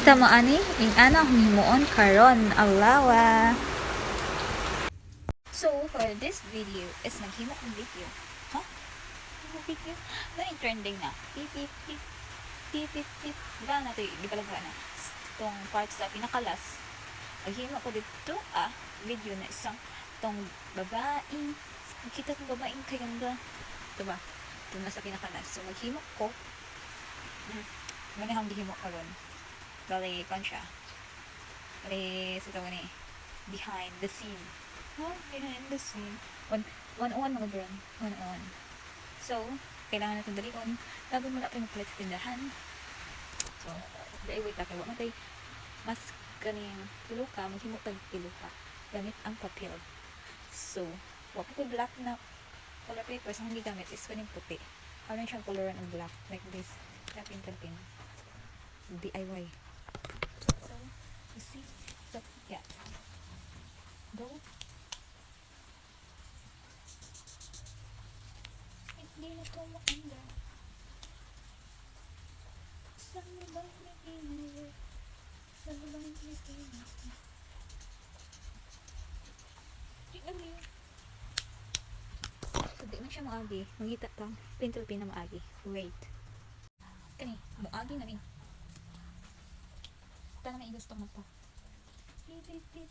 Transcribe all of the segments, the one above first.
Tama ani, ing ana himuon karon alawa. So for this video is naghimo ang video. Huh? Video? Na trending na. Pip pip pip pip pip pip. Diba na ito, di pala na itong part sa pinakalas. Naghimo ko dito video na isang itong babaeng, nakita kong babaeng kaganda. Diba? Ito na sa pinakalas. So maghimo ko. Manihang gihimo ko ron. Bali, kon siya. Bali, sa ito ni behind the scene. Behind the scene. One-on-one mga girl. One-on-one. So, kailangan natin dalion. Bago mo lang tayo magpalit sa tindahan. So, dahil wait lang. Kaya matay mas kaning pilo ka. Maghimo tag pilo ka. Gamit ang papel. So, wag ko black na color papers. Ang hindi gamit is kaning puti. Parang siyang coloran ng black. Like this. Tapin-tapin. DIY. So, you see? So, yeah. Go. Hindi na ito maanda. Saan mo ba hinihintay? Saan mo ba hinihintay? Tingnan mo yun. So, di na siya maagi. Mangita tang pintil-pin na maagi. Wait. Kani, maagi na rin. Ito na may gusto mo pa. Pip.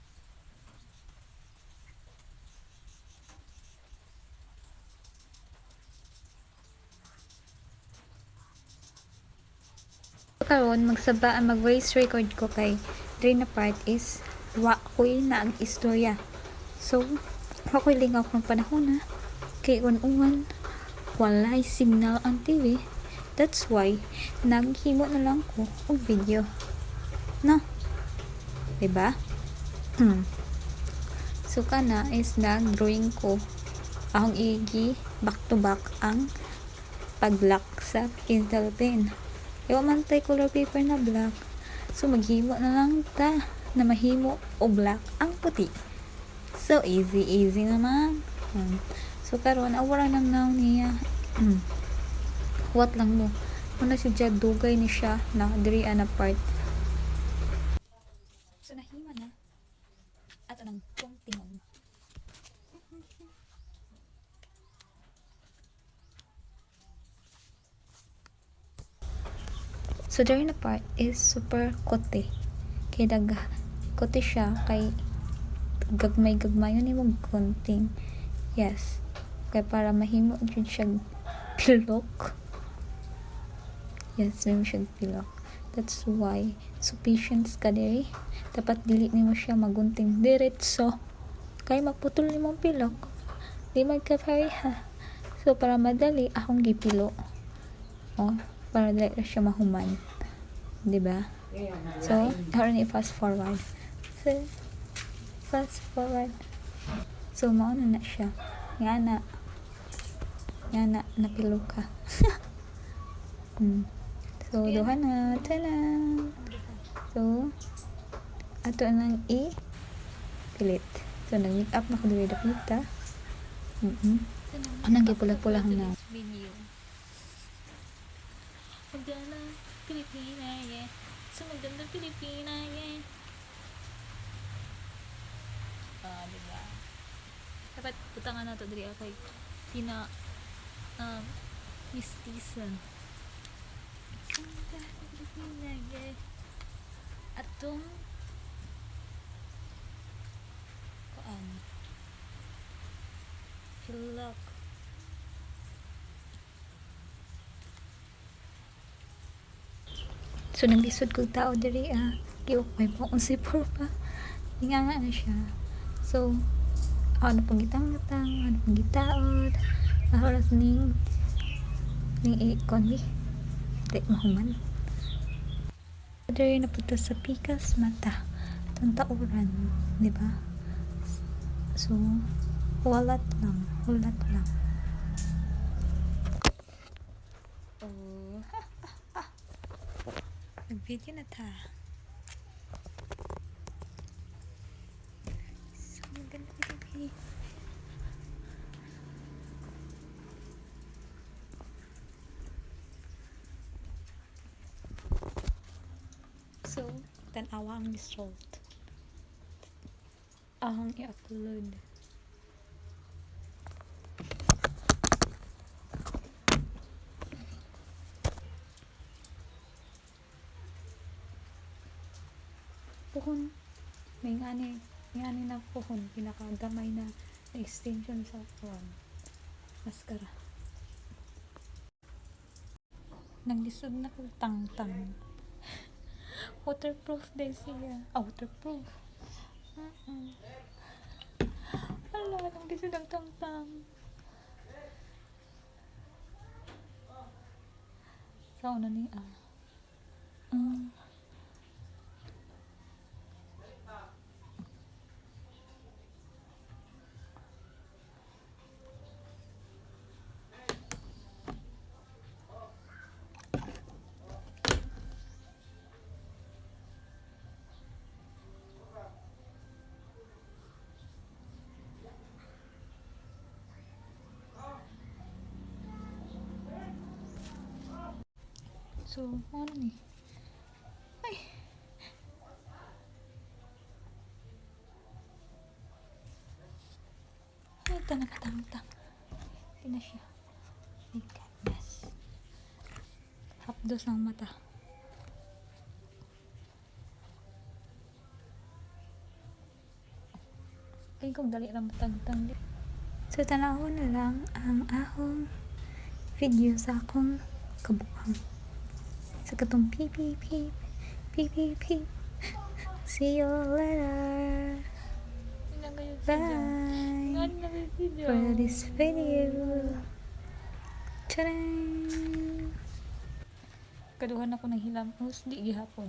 Karon magsabaan mag-voice record ko kay dre na part is wa ko'y na ang istorya. So, wa ko'y lingaw ng panahon na kay uwan walay signal ang TV. That's why naghimo na lang ko og video. No? Diba? So kana is nag-drawing ko akong igi back to back ang pag-lock sa pencil pen. Ewa man tay color paper na black. So maghimo na lang ta na mahimo o black ang puti. So easy naman. So karon awara nang naon niya. What lang mo. Muna siya dugay ni siya na diri ana part. So nahima na. Ato nang tingog. So during the part is super kote. Kay kote siya kay gagmay-gagmayon ni mong konting. Yes. Kay para mahimo jud siya pilok. Yes, mahimo siya pilok. That's why sufficient ka diri. Dapat dili nimo siya magunting diretso. Kay maputol nimong pilok. Di magkapareha. So para madali akong gipilo. Para dili siya mahuman. Diba? So, haron i-fast forward. So, fast forward. So, mauna na siya. Nga na napilo ka. So, duha na. Tanan! So, ato nang i-pilit. So, nag-make up na ko dili dapita. Anang gipula-pulah na. Magdala Pilipina, yeah. So, magdala Pilipina, yeah. Diba? Dapat putangan na ito dali kay pina mistisa. Magdala Pilipina, yeah. Atong pilok. So, naglisod kong tao diri giukay po kung si pa. Inganga na siya. So, ano pong gitang-gitang, ano pong gitaod, oras ning ikon ni. Di mahuman. Diri na punta sa pikas mata. Itong tauran. Diba? So, walat lang. Nag-video na ta. So, maganda video. So, tanawa ang result. Ahang i-upload. Puhon. May ngani na puhon. Pinakagamay na extension sa maskara. Naglisod na ko tang-tang. Waterproof din siya. Waterproof. Ala, naglisod ang tang-tang. Sa una ni So, ano ni? Ay! Ay, ito nakatang-tang. Ito na siya. My goodness. Hapdos ng mata. Ay, kung dali lang matagtang. So, tanawon na lang ang akong video sa akong kabuang. Sa katong peep peep peep peep peep peep. See you later. Bye for this video. Tadang! Kaduhan ako ng hilamos di gihapon.